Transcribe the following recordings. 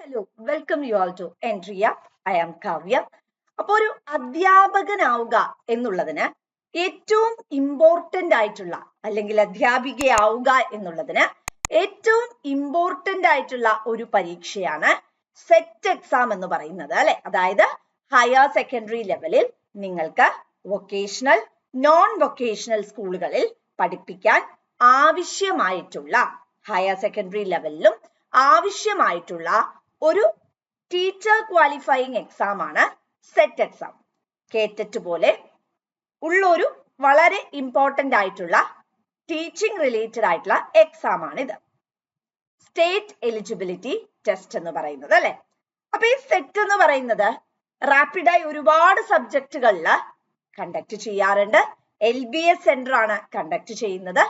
hello, welcome you all to Entry Up. I am Kavya. അപ്പോൾ ഒരു അധ്യാപകനാവുക എന്നുള്ളതിന് ഏറ്റവും ഇമ്പോർട്ടന്റ് ആയിട്ടുള്ള അല്ലെങ്കിൽ അധ്യാപികയാവുക എന്നുള്ളതിന് ഏറ്റവും ഇമ്പോർട്ടന്റ് ആയിട്ടുള്ള ഒരു പരീക്ഷയാണ് സെറ്റ് എക്സാം എന്ന് പറയുന്നത് അല്ലെ. അതായത് ഹയർ സെക്കൻഡറി ലെവലിൽ നിങ്ങൾക്ക് വൊക്കേഷണൽ നോൺ വൊക്കേഷണൽ സ്കൂളുകളിൽ പഠിപ്പിക്കാൻ ആവശ്യമായിട്ടുള്ള ഹയർ സെക്കൻഡറി ലെവലിലും ആവശ്യമായിട്ടുള്ള ഒരു ടീച്ചർ ക്വാളിഫയിങ് എക്സാം ആണ് സെറ്റ് എക്സാം. കേറ്ററ്റ് പോലെ ഉള്ളൊരു വളരെ ഇമ്പോർട്ടന്റ് ആയിട്ടുള്ള ടീച്ചിങ് റിലേറ്റഡ് ആയിട്ടുള്ള എക്സാം ആണ് ഇത്. സ്റ്റേറ്റ് എലിജിബിലിറ്റി ടെസ്റ്റ് എന്ന് പറയുന്നത് അല്ലെ. അപ്പൊ ഈ സെറ്റ് എന്ന് പറയുന്നത് റാപ്പിഡായി ഒരുപാട് സബ്ജക്റ്റുകളിൽ കണ്ടക്ട് ചെയ്യാറുണ്ട്. LBS സെന്റർ ആണ് കണ്ടക്ട് ചെയ്യുന്നത്.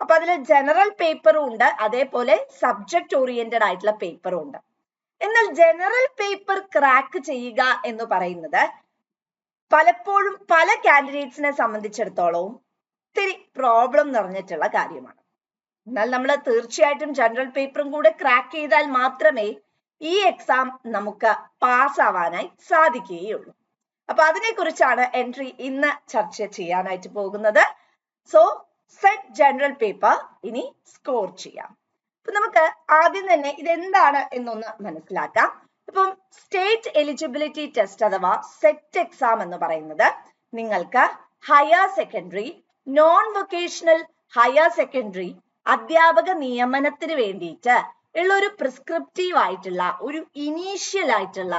അപ്പൊ അതിൽ ജനറൽ പേപ്പറും ഉണ്ട്, അതേപോലെ സബ്ജക്ട് ഓറിയന്റഡ് ആയിട്ടുള്ള പേപ്പറും ഉണ്ട്. എന്നാൽ ജനറൽ പേപ്പർ ക്രാക്ക് ചെയ്യുക എന്ന് പറയുന്നത് പലപ്പോഴും പല കാൻഡിഡേറ്റ്സിനെ സംബന്ധിച്ചിടത്തോളം ഒത്തിരി പ്രോബ്ലം നിറഞ്ഞിട്ടുള്ള കാര്യമാണ്. എന്നാൽ നമ്മൾ തീർച്ചയായിട്ടും ജനറൽ പേപ്പറും കൂടെ ക്രാക്ക് ചെയ്താൽ മാത്രമേ ഈ എക്സാം നമുക്ക് പാസ് ആവാനായി സാധിക്കുകയുള്ളൂ. അപ്പൊ അതിനെക്കുറിച്ചാണ് എൻട്രി ഇന്ന് ചർച്ച ചെയ്യാനായിട്ട് പോകുന്നത്. സോ സെറ്റ് ജനറൽ പേപ്പർ ഇനി സ്കോർ ചെയ്യാം. അപ്പൊ നമുക്ക് ആദ്യം തന്നെ ഇതെന്താണ് എന്നൊന്ന് മനസ്സിലാക്കാം. ഇപ്പം സ്റ്റേറ്റ് എലിജിബിലിറ്റി ടെസ്റ്റ് അഥവാ സെറ്റ് എക്സാം എന്ന് പറയുന്നത് നിങ്ങൾക്ക് higher secondary non vocational higher secondary അധ്യാപക നിയമനത്തിന് വേണ്ടിയിട്ട് ഉള്ള ഒരു പ്രിസ്ക്രിപ്റ്റീവ് ആയിട്ടുള്ള ഒരു ഇനീഷ്യൽ ആയിട്ടുള്ള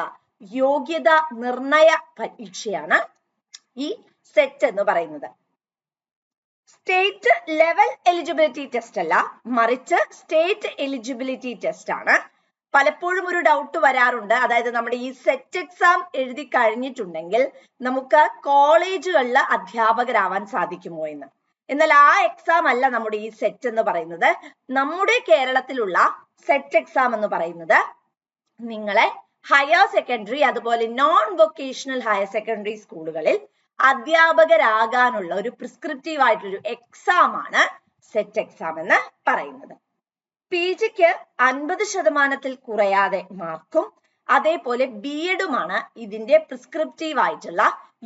യോഗ്യത നിർണയ പരീക്ഷയാണ് ഈ സെറ്റ് എന്ന് പറയുന്നത്. സ്റ്റേറ്റ് ലെവൽ എലിജിബിലിറ്റി ടെസ്റ്റ് അല്ല, മറിച്ച് സ്റ്റേറ്റ് എലിജിബിലിറ്റി ടെസ്റ്റ് ആണ്. പലപ്പോഴും ഒരു ഡൗട്ട് വരാറുണ്ട്, അതായത് നമ്മുടെ ഈ സെറ്റ് എക്സാം എഴുതി കഴിഞ്ഞിട്ടുണ്ടെങ്കിൽ നമുക്ക് കോളേജുകളിൽ അധ്യാപകരാവാൻ സാധിക്കുമോ എന്ന്. എന്നാൽ ആ എക്സാം അല്ല നമ്മുടെ ഈ സെറ്റ് എന്ന് പറയുന്നത്. നമ്മുടെ കേരളത്തിലുള്ള സെറ്റ് എക്സാം എന്ന് പറയുന്നത് നിങ്ങളെ ഹയർ സെക്കൻഡറി അതുപോലെ നോൺ വൊക്കേഷണൽ ഹയർ സെക്കൻഡറി സ്കൂളുകളിൽ അധ്യാപകരാകാനുള്ള ഒരു പ്രിസ്ക്രിപ്റ്റീവ് ആയിട്ടൊരു എക്സാം ആണ് സെറ്റ് എക്സാം എന്ന് പറയുന്നത്. PGക്ക് 50% കുറയാതെ മാർക്കും അതേപോലെ BEdുമാണ് ഇതിന്റെ പ്രിസ്ക്രിപ്റ്റീവ് ആയിട്ടുള്ള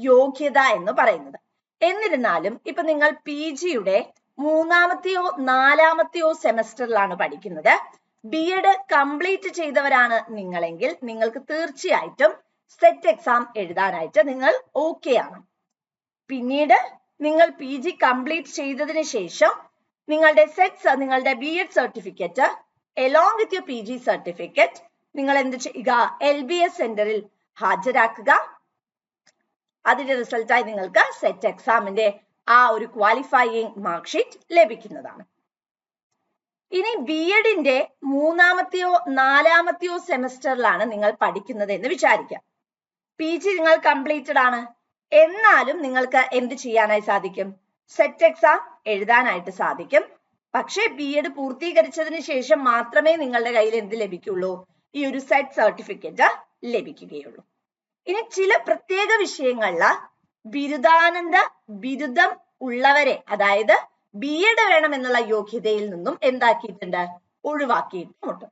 യോഗ്യത എന്ന് പറയുന്നത്. എന്നിരുന്നാലും ഇപ്പൊ നിങ്ങൾ PGയുടെ 3ാമത്തെയോ 4ാമത്തെയോ സെമസ്റ്ററിലാണ് പഠിക്കുന്നത്, BEd കംപ്ലീറ്റ് ചെയ്തവരാണ് നിങ്ങളെങ്കിൽ നിങ്ങൾക്ക് തീർച്ചയായിട്ടും സെറ്റ് എക്സാം എഴുതാനായിട്ട് നിങ്ങൾ ഓക്കെ ആണ്. പിന്നീട് നിങ്ങൾ PG കംപ്ലീറ്റ് ചെയ്തതിന് ശേഷം നിങ്ങളുടെ നിങ്ങളുടെ BEd certificate along with your PG certificate നിങ്ങൾ എന്ത് ചെയ്യുക, LBS സെന്ററിൽ ഹാജരാക്കുക. അതിന്റെ റിസൾട്ടായി നിങ്ങൾക്ക് സെറ്റ് എക്സാമിന്റെ ആ ഒരു ക്വാളിഫയിങ് മാർക്ക് ഷീറ്റ് ലഭിക്കുന്നതാണ്. ഇനി BEdന്റെ 3ാമത്തെയോ 4ാമത്തെയോ സെമസ്റ്ററിലാണ് നിങ്ങൾ പഠിക്കുന്നത് എന്ന് വിചാരിക്കാം. PG നിങ്ങൾ കംപ്ലീറ്റഡ് ആണ്, എന്നാലും നിങ്ങൾക്ക് എന്ത് ചെയ്യാനായി സാധിക്കും, സെറ്റ് എക്സാം എഴുതാനായിട്ട് സാധിക്കും. പക്ഷേ BEd പൂർത്തീകരിച്ചതിന് ശേഷം മാത്രമേ നിങ്ങളുടെ കയ്യിൽ എന്ത് ലഭിക്കുള്ളൂ, ഈ ഒരു സെറ്റ് സർട്ടിഫിക്കറ്റ് ലഭിക്കുകയുള്ളൂ. ഇനി ചില പ്രത്യേക വിഷയങ്ങളില് ബിരുദാനന്ത ബിരുദം ഉള്ളവരെ, അതായത് BEd വേണം എന്നുള്ള യോഗ്യതയിൽ നിന്നും എന്താക്കിയിട്ടുണ്ട്, ഒഴിവാക്കിയിട്ടുമുണ്ട്.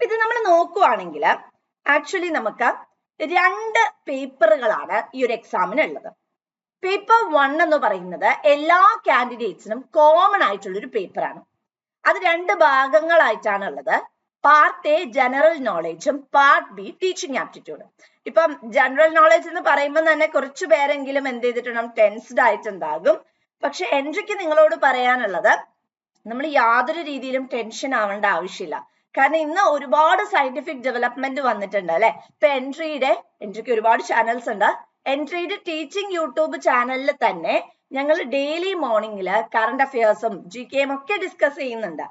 ഇത് നമ്മൾ നോക്കുവാണെങ്കിൽ ആക്ച്വലി നമുക്ക് 2 പേപ്പറുകളാണ് ഈ ഒരു എക്സാമിന് ഉള്ളത്. പേപ്പർ 1 എന്ന് പറയുന്നത് എല്ലാ കാൻഡിഡേറ്റ്സിനും കോമൺ ആയിട്ടുള്ള ഒരു പേപ്പറാണ്. അത് 2 ഭാഗങ്ങളായിട്ടാണ് ഉള്ളത്. പാർട്ട് A ജനറൽ നോളജും പാർട്ട് B ടീച്ചിങ് ആപ്റ്റിറ്റ്യൂഡ്. ഇപ്പം ജനറൽ നോളജ് എന്ന് പറയുമ്പോൾ തന്നെ കുറച്ചു പേരെങ്കിലും എന്ത് ചെയ്തിട്ടുണ്ടാകും, ടെൻസ്ഡ് ആയിട്ടുണ്ടാകും. പക്ഷെ എൻട്രിക്ക് നിങ്ങളോട് പറയാനുള്ളത്, നമ്മൾ യാതൊരു രീതിയിലും ടെൻഷൻ ആവേണ്ട ആവശ്യമില്ല. കാരണം ഇന്ന് ഒരുപാട് സയന്റിഫിക് ഡെവലപ്മെന്റ് വന്നിട്ടുണ്ട് അല്ലെ. ഇപ്പൊ എൻട്രിക്ക് ഒരുപാട് ചാനൽസ് ഉണ്ട്. എൻട്രിയുടെ ടീച്ചിങ് യൂട്യൂബ് ചാനലിൽ തന്നെ ഞങ്ങൾ ഡെയിലി മോർണിംഗിൽ കറണ്ട് അഫയേഴ്സും GKയും ഒക്കെ ഡിസ്കസ് ചെയ്യുന്നുണ്ട്.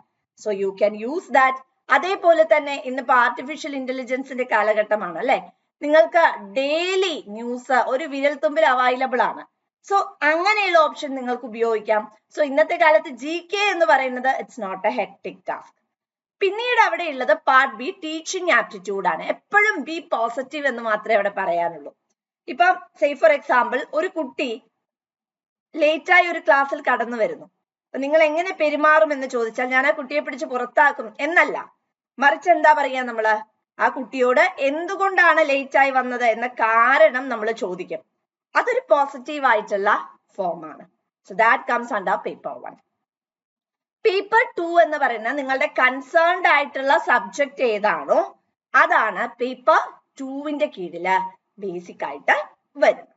So you can use that. അതേപോലെ തന്നെ ഇന്നിപ്പോ ആർട്ടിഫിഷ്യൽ ഇന്റലിജൻസിന്റെ കാലഘട്ടമാണ് അല്ലെ. നിങ്ങൾക്ക് ഡെയിലി ന്യൂസ് ഒരു വിരൽത്തുമ്പിൽ അവൈലബിൾ ആണ്. സോ അങ്ങനെയുള്ള ഓപ്ഷൻ നിങ്ങൾക്ക് ഉപയോഗിക്കാം. സോ ഇന്നത്തെ കാലത്ത് GK എന്ന് പറയുന്നത് it's not a hectic task. പിന്നീട് അവിടെ ഉള്ളത് പാർട്ട് B ടീച്ചിങ് ആപ്റ്റിറ്റ്യൂഡ് ആണ്. എപ്പോഴും ബി പോസിറ്റീവ് എന്ന് മാത്രമേ അവിടെ പറയാനുള്ളൂ. ഇപ്പം സേ ഫോർ എക്സാമ്പിൾ, ഒരു കുട്ടി ലേറ്റായി ഒരു ക്ലാസ്സിൽ കടന്നു വരുന്നു. നിങ്ങൾ എങ്ങനെ പെരുമാറും എന്ന് ചോദിച്ചാൽ ഞാൻ ആ കുട്ടിയെ പിടിച്ച് പുറത്താക്കും എന്നല്ല, മറിച്ച് എന്താ പറയാ, നമ്മള് ആ കുട്ടിയോട് എന്തുകൊണ്ടാണ് ലേറ്റ് ആയി വന്നത് എന്ന കാരണം നമ്മൾ ചോദിക്കും. അതൊരു പോസിറ്റീവ് ആയിട്ടുള്ള ഫോം ആണ്. So that comes under paper 1. Paper 2 എന്ന് പറയുന്ന നിങ്ങളുടെ കൺസേൺഡ് ആയിട്ടുള്ള സബ്ജക്ട് ഏതാണോ അതാണ് പേപ്പർ 2ന്റെ കീഴില് ബേസിക് ആയിട്ട് വരുന്നത്.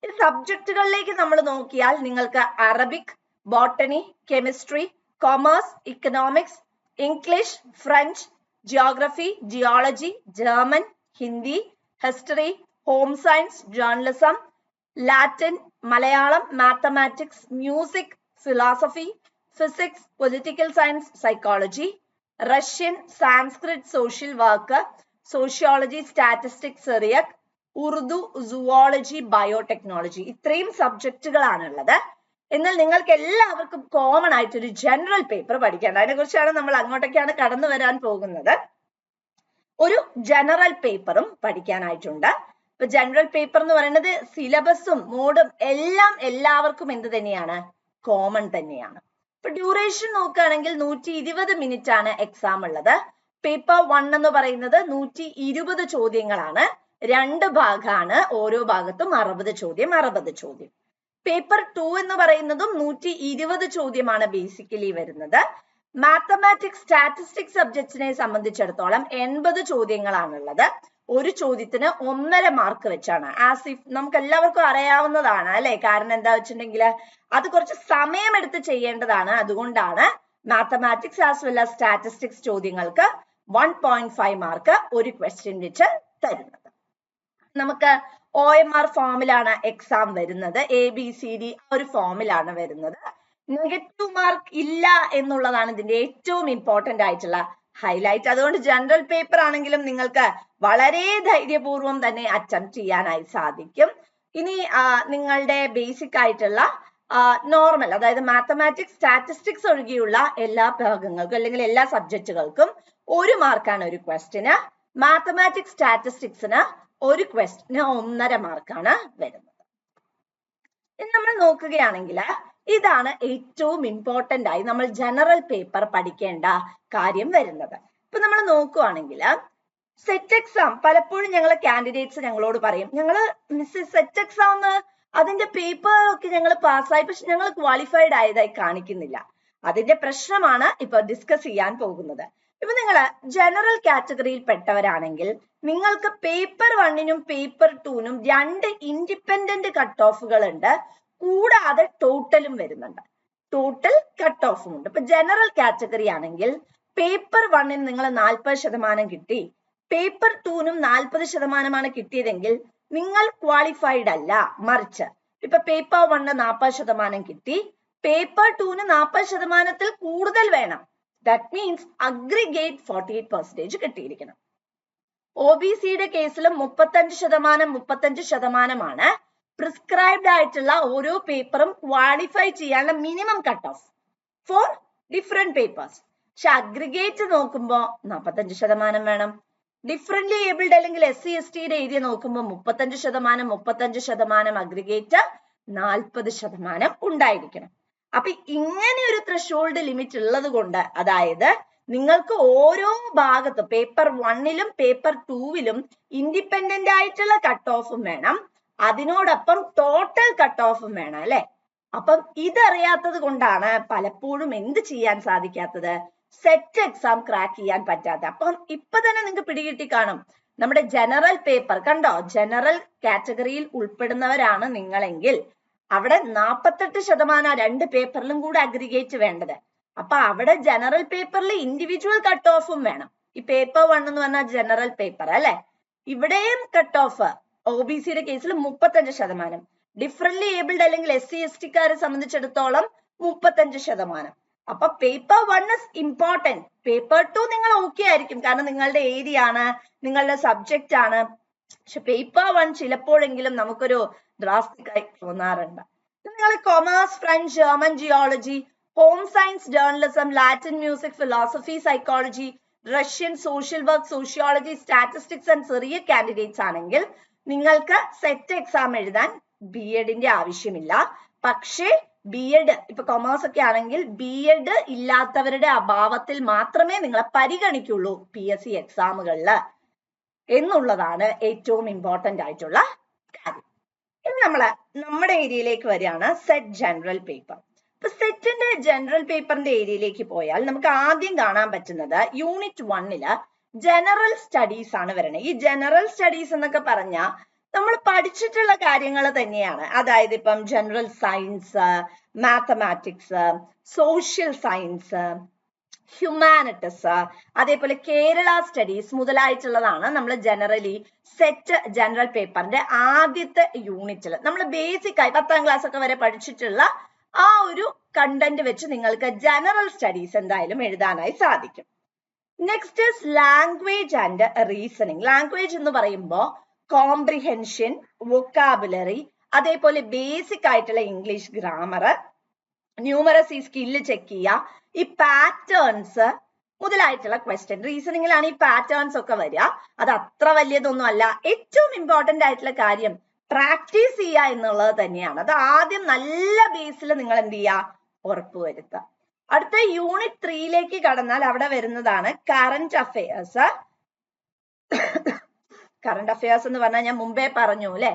ഈ സബ്ജക്റ്റുകളിലേക്ക് നമ്മൾ നോക്കിയാൽ നിങ്ങൾക്ക് Arabic, botany, chemistry, commerce, economics, English, French, geography, geology, German, Hindi, history, home science, journalism, Latin, Malayalam, mathematics, music, philosophy, physics, political science, psychology, Russian, Sanskrit, social work, sociology, statistics, Syriac, Urdu, zoology, biotechnology. ഇത്രയും സബ്ജക്റ്റുകളാണുള്ളത്. എന്നാൽ നിങ്ങൾക്ക് എല്ലാവർക്കും common ആയിട്ട് ഒരു general paper പഠിക്കേണ്ട. അതിനെ കുറിച്ചാണ് നമ്മൾ അങ്ങോട്ടേക്കാണ് കടന്നു വരാൻ പോകുന്നത്. ഒരു ജനറൽ പേപ്പറും പഠിക്കാനായിട്ടുണ്ട്. ഇപ്പൊ ജനറൽ പേപ്പർ എന്ന് പറയുന്നത് സിലബസും മോഡും എല്ലാം എല്ലാവർക്കും എന്ത് തന്നെയാണ്? കോമൺ തന്നെയാണ്. ഇപ്പൊ ഡ്യൂറേഷൻ നോക്കുകയാണെങ്കിൽ 120 മിനിറ്റ് ആണ് എക്സാം ഉള്ളത്. പേപ്പർ 1 എന്ന് പറയുന്നത് 120 ചോദ്യങ്ങളാണ്. 2 ഭാഗമാണ്. ഓരോ ഭാഗത്തും 60 ചോദ്യം. പേപ്പർ 2 എന്ന് പറയുന്നതും 120 ചോദ്യമാണ് ബേസിക്കലി വരുന്നത്. മാത്തമാറ്റിക്സ്, സ്റ്റാറ്റിസ്റ്റിക്സ് സബ്ജക്ട്സിനെ സംബന്ധിച്ചിടത്തോളം 80 ചോദ്യങ്ങളാണുള്ളത്. ഒരു ചോദ്യത്തിന് 1.5 മാർക്ക് വെച്ചാണ്. ആസ് ഇഫ് നമുക്ക് എല്ലാവർക്കും അറിയാവുന്നതാണ് അല്ലെ. കാരണം എന്താ വെച്ചിട്ടുണ്ടെങ്കിൽ അത് കുറച്ച് സമയമെടുത്ത് ചെയ്യേണ്ടതാണ്. അതുകൊണ്ടാണ് mathematics as well as statistics ചോദ്യങ്ങൾക്ക് 1.5 മാർക്ക് ഒരു ക്വസ്റ്റ്യൻ വെച്ച് തരുന്നത്. നമുക്ക് OMR ഫോമിലാണ് എക്സാം വരുന്നത്. ABCD ഒരു ഫോമിലാണ് വരുന്നത്. നെഗറ്റീവ് മാർക്ക് ഇല്ല എന്നുള്ളതാണ് ഇതിന്റെ ഏറ്റവും ഇമ്പോർട്ടന്റ് ആയിട്ടുള്ള ഹൈലൈറ്റ്. അതുകൊണ്ട് ജനറൽ പേപ്പർ ആണെങ്കിലും നിങ്ങൾക്ക് വളരെ ധൈര്യപൂർവ്വം തന്നെ അറ്റംപ്റ്റ് ചെയ്യാനായി സാധിക്കും. ഇനി നിങ്ങളുടെ ബേസിക് ആയിട്ടുള്ള നോർമൽ, അതായത് മാത്തമാറ്റിക്സ്, സ്റ്റാറ്റിസ്റ്റിക്സ് ഒഴികെയുള്ള എല്ലാ ഭാഗങ്ങൾക്കും അല്ലെങ്കിൽ എല്ലാ സബ്ജക്റ്റുകൾക്കും 1 മാർക്കാണ് ഒരു ക്വസ്റ്റിന്. മാത്തമാറ്റിക്സ്, സ്റ്റാറ്റിസ്റ്റിക്സിന് ഒരു ക്വസ്റ്റിന് 1.5 മാർക്കാണ് വരുന്നത്. ഇനി നമ്മൾ നോക്കുകയാണെങ്കിൽ ഇതാണ് ഏറ്റവും ഇമ്പോർട്ടന്റ് ആയി നമ്മൾ ജനറൽ പേപ്പർ പഠിക്കേണ്ട കാര്യം വരുന്നത്. ഇപ്പൊ നമ്മൾ നോക്കുവാണെങ്കിൽ സെറ്റ് എക്സാം പലപ്പോഴും ഞങ്ങളെ കാൻഡിഡേറ്റ്സ് ഞങ്ങളോട് പറയും, ഞങ്ങള് മിസ് സെറ്റ് എക്സാം അതിന്റെ പേപ്പർ ഒക്കെ ഞങ്ങൾ പാസ്സായി, പക്ഷെ ഞങ്ങൾ ക്വാളിഫൈഡ് ആയതായി കാണിക്കുന്നില്ല. അതിന്റെ പ്രശ്നമാണ് ഇപ്പൊ ഡിസ്കസ് ചെയ്യാൻ പോകുന്നത്. ഇപ്പൊ നിങ്ങൾ ജനറൽ കാറ്റഗറിയിൽ പെട്ടവരാണെങ്കിൽ നിങ്ങൾക്ക് പേപ്പർ 1നും പേപ്പർ 2നും 2 ഇൻഡിപെൻഡന്റ് കട്ട് ഓഫുകൾ ഉണ്ട്. കൂടാതെ ടോട്ടലും വരുന്നുണ്ട്. ടോട്ടൽ കട്ട് ഓഫും ഉണ്ട്. ഇപ്പൊ ജനറൽ കാറ്റഗറി ആണെങ്കിൽ പേപ്പർ 1ന് നിങ്ങൾ 40% കിട്ടി, പേപ്പർ 2നും 40% കിട്ടിയതെങ്കിൽ നിങ്ങൾ ക്വാളിഫൈഡ് അല്ല. മറിച്ച് ഇപ്പൊ പേപ്പർ 1 40% കിട്ടി, പേപ്പർ 2ന് 40%ത്തിൽ കൂടുതൽ വേണം. ദാറ്റ് മീൻസ് അഗ്രിഗേറ്റ് 48% കിട്ടിയിരിക്കണം. OBCയുടെ കേസിലും 35% പ്രിസ്ക്രൈബ്ഡ് ആയിട്ടുള്ള ഓരോ പേപ്പറും ക്വാളിഫൈ ചെയ്യാനുള്ള minimum cut off for different papers. പക്ഷെ അഗ്രിഗേറ്റ് നോക്കുമ്പോൾ 45% വേണം. ഡിഫറെന്റ്ലി ഏബിൾഡ് അല്ലെങ്കിൽ SC STയുടെ ഏരിയ നോക്കുമ്പോൾ 35% അഗ്രിഗേറ്റ്, 40% ഉണ്ടായിരിക്കണം. അപ്പൊ ഇങ്ങനെ ഒരു ത്രെഷോൾഡ് ലിമിറ്റ് ഉള്ളത് കൊണ്ട്, അതായത് നിങ്ങൾക്ക് ഓരോ ഭാഗത്തും പേപ്പർ 1ലും പേപ്പർ 2വിലും ഇൻഡിപെൻഡന്റ് ആയിട്ടുള്ള കട്ട് ഓഫും വേണം, അതിനോടൊപ്പം ടോട്ടൽ കട്ട് ഓഫും വേണം അല്ലെ. അപ്പം ഇതറിയാത്തത് കൊണ്ടാണ് പലപ്പോഴും എന്ത് ചെയ്യാൻ സാധിക്കാത്തത്, സെറ്റ് എക്സാം ക്രാക്ക് ചെയ്യാൻ പറ്റാത്ത. അപ്പം ഇപ്പൊ തന്നെ നിങ്ങൾക്ക് പിടികിട്ടി കാണും. നമ്മുടെ ജനറൽ പേപ്പർ കണ്ടോ, ജനറൽ കാറ്റഗറിയിൽ ഉൾപ്പെടുന്നവരാണ് നിങ്ങളെങ്കിൽ അവിടെ 48% 2 പേപ്പറിലും കൂടെ അഗ്രിഗേറ്റ് വേണ്ടത്. അപ്പൊ അവിടെ ജനറൽ പേപ്പറിൽ ഇൻഡിവിജ്വൽ കട്ട് ഓഫും വേണം. ഈ പേപ്പർ 1 എന്ന് പറഞ്ഞാൽ ജനറൽ പേപ്പർ അല്ലെ. ഇവിടെയും കട്ട് ഓഫ് OBCയുടെ കേസിൽ 35%, ഡിഫറെന്റ്ലി ഏബിൾഡ് അല്ലെങ്കിൽ SC STക്കാരെ സംബന്ധിച്ചിടത്തോളം 35%. അപ്പൊ പേപ്പർ 1 ഇസ് ഇമ്പോർട്ടന്റ്. പേപ്പർ 2 നിങ്ങൾ ഓക്കെ ആയിരിക്കും, കാരണം നിങ്ങളുടെ ഏരിയ ആണ്, നിങ്ങളുടെ സബ്ജക്റ്റ് ആണ്. പക്ഷെ പേപ്പർ 1 ചിലപ്പോഴെങ്കിലും നമുക്കൊരു ഡ്രാസ്റ്റിക് ആയി തോന്നാറുണ്ട്. നിങ്ങൾ commerce, French, German, geology, home science, journalism, Latin, music, philosophy, psychology, Russian, social work, sociology, statistics and Syriac candidates ആണെങ്കിൽ നിങ്ങൾക്ക് സെറ്റ് എക്സാം എഴുതാൻ BEdന്റെ ആവശ്യമില്ല. പക്ഷേ B.Ed ഇപ്പൊ കൊമേഴ്സ് ഒക്കെ ആണെങ്കിൽ B.Ed ഇല്ലാത്തവരുടെ അഭാവത്തിൽ മാത്രമേ നിങ്ങളെ പരിഗണിക്കുള്ളൂ PSC എക്സാമുകളിൽ എന്നുള്ളതാണ് ഏറ്റവും ഇമ്പോർട്ടന്റ് ആയിട്ടുള്ള കാര്യം. ഇനി നമ്മുടെ ഏരിയയിലേക്ക് വരികയാണ് സെറ്റ് ജനറൽ പേപ്പർ. ഇപ്പൊ സെറ്റിന്റെ ജനറൽ പേപ്പറിന്റെ ഏരിയയിലേക്ക് പോയാൽ നമുക്ക് ആദ്യം കാണാൻ പറ്റുന്നത് യൂണിറ്റ് 1 ജനറൽ സ്റ്റഡീസ് ആണ് വരുന്നത്. ഈ ജനറൽ സ്റ്റഡീസ് എന്നൊക്കെ പറഞ്ഞാൽ നമ്മൾ പഠിച്ചിട്ടുള്ള കാര്യങ്ങൾ തന്നെയാണ്. അതായത് ഇപ്പം general science, mathematics, social science, humanities, അതേപോലെ കേരള സ്റ്റഡീസ് മുതലായിട്ടുള്ളതാണ് നമ്മൾ ജനറലി സെറ്റ് ജനറൽ പേപ്പറിന്റെ ആദ്യത്തെ യൂണിറ്റിൽ നമ്മൾ ബേസിക് ആയി 10ാം ക്ലാസ് ഒക്കെ വരെ പഠിച്ചിട്ടുള്ള ആ ഒരു കണ്ടന്റ് വെച്ച് നിങ്ങൾക്ക് ജനറൽ സ്റ്റഡീസ് എന്തായാലും എഴുതാനായി സാധിക്കും. Next is language and reasoning. Language എന്ന് പറയുമ്പോൾ കോംപ്രിഹെൻഷൻ, വൊക്കാബുലറി, അതേപോലെ ബേസിക് ആയിട്ടുള്ള English grammar, numeracy skill check ചെയ്യുക, ഈ പാറ്റേൺസ് മുതലായിട്ടുള്ള ക്വസ്റ്റ്യൻ. റീസണിങ്ങിലാണ് ഈ പാറ്റേൺസ് ഒക്കെ വരിക. അത് അത്ര വലിയതൊന്നും അല്ല. ഏറ്റവും ഇമ്പോർട്ടന്റ് ആയിട്ടുള്ള കാര്യം പ്രാക്ടീസ് ചെയ്യുക എന്നുള്ളത് തന്നെയാണ്. അത് ആദ്യം നല്ല ബേസിൽ നിങ്ങൾ എന്ത് ചെയ്യുക, ഉറപ്പുവരുത്തുക. അടുത്ത യൂണിറ്റ് 3 കടന്നാൽ അവിടെ വരുന്നതാണ് കറന്റ് അഫയേഴ്സ്. കറന്റ് അഫയേഴ്സ് എന്ന് പറഞ്ഞാൽ ഞാൻ മുമ്പേ പറഞ്ഞു അല്ലെ,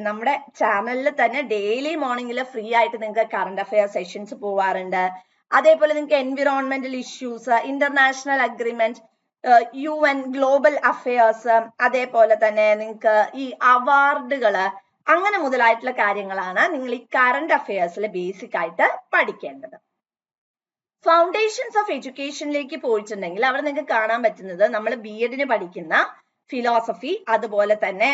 നമ്മുടെ ചാനലിൽ തന്നെ ഡെയിലി മോർണിംഗിൽ ഫ്രീ ആയിട്ട് നിങ്ങൾക്ക് കറന്റ് അഫയർ സെഷൻസ് പോവാറുണ്ട്. അതേപോലെ നിങ്ങൾക്ക് environmental issues, international agreement, UN global affairs, അതേപോലെ തന്നെ നിങ്ങൾക്ക് ഈ അവാർഡുകള്, അങ്ങനെ മുതലായിട്ടുള്ള കാര്യങ്ങളാണ് നിങ്ങൾ ഈ കറന്റ് അഫയേഴ്സിൽ ബേസിക് ആയിട്ട് പഠിക്കേണ്ടത്. ഫൗണ്ടേഷൻസ് ഓഫ് എഡ്യൂക്കേഷനിലേക്ക് പോയിട്ടുണ്ടെങ്കിൽ അവിടെ നിങ്ങൾക്ക് കാണാൻ പറ്റുന്നത് നമ്മൾ B.Ed പഠിക്കുന്ന ഫിലോസഫി, അതുപോലെ തന്നെ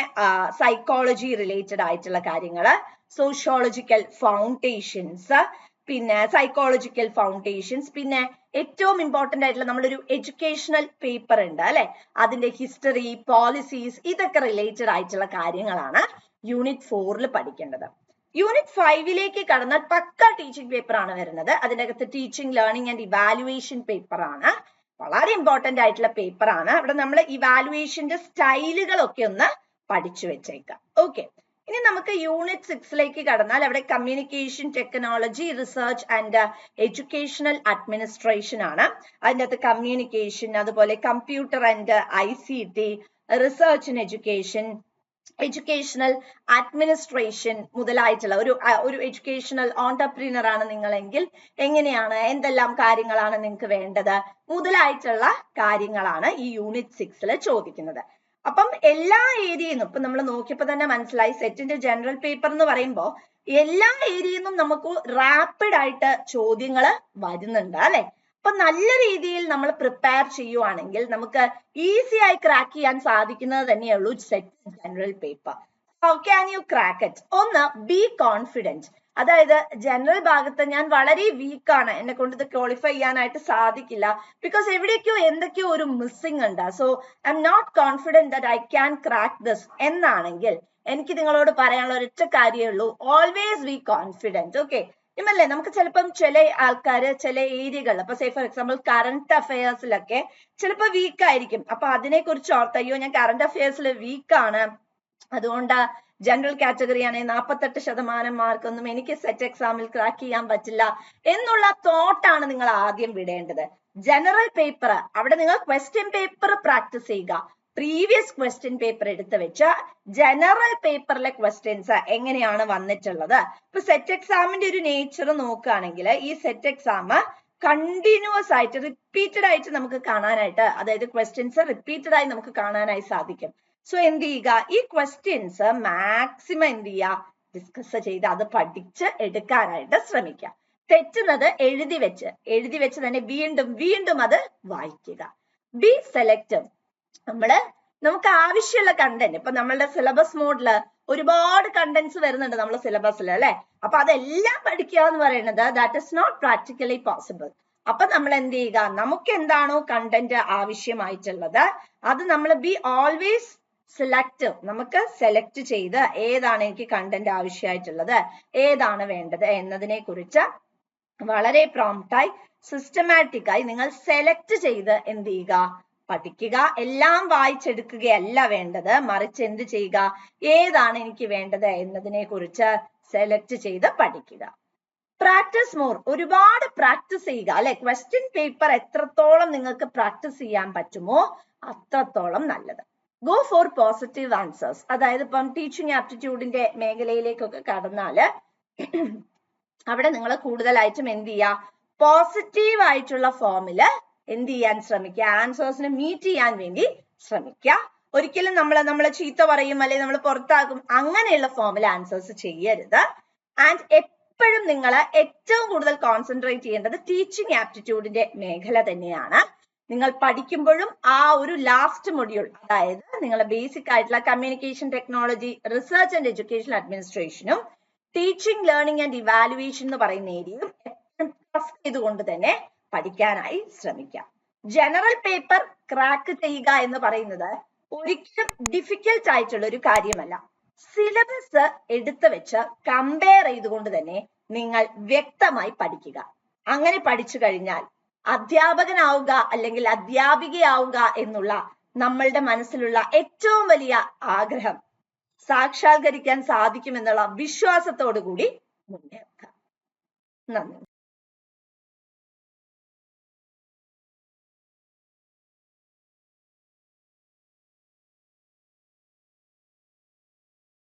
സൈക്കോളജി റിലേറ്റഡ് ആയിട്ടുള്ള കാര്യങ്ങള്, സോഷ്യോളജിക്കൽ ഫൗണ്ടേഷൻസ്, പിന്നെ സൈക്കോളജിക്കൽ ഫൗണ്ടേഷൻസ്, പിന്നെ ഏറ്റവും ഇമ്പോർട്ടന്റ് ആയിട്ടുള്ള നമ്മളൊരു എഡ്യൂക്കേഷണൽ പേപ്പർ ഉണ്ട് അല്ലെ, അതിന്റെ ഹിസ്റ്ററി, പോളിസീസ്, ഇതൊക്കെ റിലേറ്റഡ് ആയിട്ടുള്ള കാര്യങ്ങളാണ് യൂണിറ്റ് 4 പഠിക്കേണ്ടത്. യൂണിറ്റ് 5 കടന്നാൽ പക്ക ടീച്ചിങ് പേപ്പർ ആണ് വരുന്നത്. അതിൻ്റെ അകത്ത് teaching, learning and evaluation paper ആണ്. വളരെ ഇമ്പോർട്ടന്റ് ആയിട്ടുള്ള പേപ്പർ ആണ്. അവിടെ നമ്മൾ ഇവാലുവേഷന്റെ സ്റ്റൈലുകളൊക്കെ ഒന്ന് പഠിച്ചു വെച്ചേക്കാം. ഓക്കെ, ഇനി നമുക്ക് യൂണിറ്റ് 6 കടന്നാൽ അവിടെ communication technology, research and educational administration ആണ്. അതിൻ്റെ അകത്ത് കമ്മ്യൂണിക്കേഷൻ, അതുപോലെ computer and ICT, research in education, educational administration മുതലായിട്ടുള്ള ഒരു എഡ്യൂക്കേഷണൽ ഓണ്ടർപ്രീനർ ആണ് നിങ്ങളെങ്കിൽ എങ്ങനെയാണ്, എന്തെല്ലാം കാര്യങ്ങളാണ് നിങ്ങൾക്ക് വേണ്ടത് മുതലായിട്ടുള്ള കാര്യങ്ങളാണ് ഈ യൂണിറ്റ് 6 ചോദിക്കുന്നത്. അപ്പം എല്ലാ ഏരിയയിലും ഇപ്പൊ നമ്മൾ നോക്കിയപ്പോ തന്നെ മനസ്സിലായി, സെറ്റിന്റെ ജനറൽ പേപ്പർ എന്ന് പറയുമ്പോൾ എല്ലാ ഏരിയയിലും നമുക്ക് റാപ്പിഡ് ആയിട്ട് ചോദ്യങ്ങൾ വരുന്നുണ്ട് അല്ലെ. അപ്പൊ നല്ല രീതിയിൽ നമ്മൾ പ്രിപ്പയർ ചെയ്യുവാണെങ്കിൽ നമുക്ക് ഈസി ആയി ക്രാക്ക് ചെയ്യാൻ സാധിക്കുന്നത് തന്നെയുള്ളൂ SET general paper. How can you crack it? ഒന്ന്, ബി കോൺഫിഡൻറ്റ്. അതായത് ജനറൽ ഭാഗത്ത് ഞാൻ വളരെ വീക്കാണ്, എന്നെ കൊണ്ട് ഇത് ക്വാളിഫൈ ചെയ്യാനായിട്ട് സാധിക്കില്ല, ബിക്കോസ് എവിടേക്കോ എന്തൊക്കെയോ ഒരു മിസ്സിംഗ് ഉണ്ട്, so I am not confident that I can crack this എന്നാണെങ്കിൽ എനിക്ക് നിങ്ങളോട് പറയാനുള്ള ഒരൊറ്റ കാര്യമേ ഉള്ളൂ, ഓൾവേസ് ബി കോൺഫിഡൻറ്റ്. ഓക്കെ, ഇന്നല്ലേ നമുക്ക് ചിലപ്പം ചില ആൾക്കാർ ചില ഏരിയകൾ, അപ്പൊ സേ ഫോർ എക്സാമ്പിൾ കറന്റ് അഫയേഴ്സിലൊക്കെ ചിലപ്പോൾ വീക്ക് ആയിരിക്കും. അപ്പൊ അതിനെ കുറിച്ച് ഓർത്തയ്യോ ഞാൻ കറന്റ് അഫയേഴ്സിൽ വീക്കാണ്, അതുകൊണ്ട് ജനറൽ കാറ്റഗറി ആണെങ്കിൽ 48% മാർക്കൊന്നും എനിക്ക് സെറ്റ് എക്സാമിൽ ക്രാക്ക് ചെയ്യാൻ പറ്റില്ല എന്നുള്ള തോട്ടാണ് നിങ്ങൾ ആദ്യം വിടേണ്ടത്. ജനറൽ പേപ്പർ, അവിടെ നിങ്ങൾ ക്വസ്റ്റ്യൻ പേപ്പർ പ്രാക്ടീസ് ചെയ്യുക. പ്രീവിയസ് ക്വസ്റ്റ്യൻ പേപ്പർ എടുത്ത് വെച്ച് ജനറൽ പേപ്പറിലെ ക്വസ്റ്റ്യൻസ് എങ്ങനെയാണ് വന്നിട്ടുള്ളത്. ഇപ്പൊ സെറ്റ് എക്സാമിന്റെ ഒരു നേച്ചർ നോക്കുകയാണെങ്കിൽ ഈ സെറ്റ് എക്സാം കണ്ടിന്യൂസ് ആയിട്ട് റിപ്പീറ്റഡ് ആയിട്ട് നമുക്ക് കാണാനായിട്ട്, അതായത് ക്വസ്റ്റ്യൻസ് റിപ്പീറ്റഡ് ആയി നമുക്ക് കാണാനായി സാധിക്കും. സോ എന്ത് ചെയ്യുക, ഈ ക്വസ്റ്റ്യൻസ് മാക്സിമം എന്ത് ചെയ്യുക, ഡിസ്കസ് ചെയ്ത് അത് പഠിച്ച് എടുക്കാനായിട്ട് ശ്രമിക്കുക. തെറ്റുന്നത് എഴുതി വെച്ച് തന്നെ വീണ്ടും വീണ്ടും അത് വായിക്കുക. B selective. നമുക്ക് ആവശ്യമുള്ള കണ്ടന്റ്, ഇപ്പൊ നമ്മളുടെ സിലബസ് മോഡില് ഒരുപാട് കണ്ടന്റ്സ് വരുന്നുണ്ട് നമ്മുടെ സിലബസിൽ അല്ലെ, അപ്പൊ അതെല്ലാം പഠിക്കുക എന്ന് പറയുന്നത് that is not practically possible. അപ്പൊ നമ്മൾ എന്ത് ചെയ്യുക, നമുക്ക് എന്താണോ കണ്ടന്റ് ആവശ്യമായിട്ടുള്ളത് അത് നമ്മൾ ബി ഓൾവേസ് സെലക്റ്റീവ്. നമുക്ക് സെലക്ട് ചെയ്ത് ഏതാണ് എനിക്ക് കണ്ടന്റ് ആവശ്യമായിട്ടുള്ളത്, ഏതാണ് വേണ്ടത് എന്നതിനെ കുറിച്ച് വളരെ പ്രോംപ്റ്റായി സിസ്റ്റമാറ്റിക് ആയി നിങ്ങൾ സെലക്ട് ചെയ്ത് എന്ത് ചെയ്യുക, പഠിക്കുക. എല്ലാം വായിച്ചെടുക്കുകയല്ല വേണ്ടത്, മറിച്ച് എന്ത് ചെയ്യുക, ഏതാണ് എനിക്ക് വേണ്ടത് എന്നതിനെ കുറിച്ച് സെലക്ട് ചെയ്ത് പഠിക്കുക. പ്രാക്ടീസ് മോർ, ഒരുപാട് പ്രാക്ടീസ് ചെയ്യുക അല്ലെ. ക്വസ്റ്റ്യൻ പേപ്പർ എത്രത്തോളം നിങ്ങൾക്ക് പ്രാക്ടീസ് ചെയ്യാൻ പറ്റുമോ അത്രത്തോളം നല്ലത്. ഗോ ഫോർ പോസിറ്റീവ് ആൻസേഴ്സ്, അതായത് ഇപ്പം ടീച്ചിങ് ആപ്റ്റിറ്റ്യൂഡിന്റെ മേഖലയിലേക്കൊക്കെ കടന്നാല് അവിടെ നിങ്ങൾ കൂടുതലായിട്ടും എന്ത് ചെയ്യുക, പോസിറ്റീവ് ആയിട്ടുള്ള ഫോമില് എന്ത് ചെയ്യാൻ ശ്രമിക്കുക, ആൻസേഴ്സിനെ മീറ്റ് ചെയ്യാൻ വേണ്ടി ശ്രമിക്കുക. ഒരിക്കലും നമ്മളെ ചീത്ത പറയും അല്ലെ നമ്മൾ പുറത്താക്കും അങ്ങനെയുള്ള ഫോമിൽ ആൻസേഴ്സ് ചെയ്യരുത്. ആൻഡ് എപ്പോഴും നിങ്ങൾ ഏറ്റവും കൂടുതൽ കോൺസെൻട്രേറ്റ് ചെയ്യേണ്ടത് ടീച്ചിങ് ആപ്റ്റിറ്റ്യൂഡിന്റെ മേഖല തന്നെയാണ്. നിങ്ങൾ പഠിക്കുമ്പോഴും ആ ഒരു ലാസ്റ്റ് മൊഡ്യൂൾ, അതായത് നിങ്ങളെ ബേസിക് ആയിട്ടുള്ള communication technology, research and education അഡ്മിനിസ്ട്രേഷനും ടീച്ചിങ് ലേണിംഗ് ആൻഡ് ഇവാലുവേഷൻ എന്ന് പറയുന്ന ഏരിയയും ട്രസ്റ്റ് ചെയ്തുകൊണ്ട് തന്നെ പഠിക്കാനായി ശ്രമിക്കാം. ജനറൽ പേപ്പർ ക്രാക്ക് ചെയ്യുക എന്ന് പറയുന്നത് ഒരിക്കലും ഡിഫിക്കൽട്ട് ആയിട്ടുള്ള ഒരു കാര്യമല്ല. സിലബസ് എടുത്തു വെച്ച് കമ്പയർ ചെയ്തുകൊണ്ട് തന്നെ നിങ്ങൾ വ്യക്തമായി പഠിക്കുക. അങ്ങനെ പഠിച്ചു കഴിഞ്ഞാൽ അധ്യാപകനാവുക അല്ലെങ്കിൽ അധ്യാപികയാവുക എന്നുള്ള നമ്മളുടെ മനസ്സിലുള്ള ഏറ്റവും വലിയ ആഗ്രഹം സാക്ഷാത്കരിക്കാൻ സാധിക്കുമെന്നുള്ള വിശ്വാസത്തോടു കൂടി മുന്നേറുക. നന്ദി.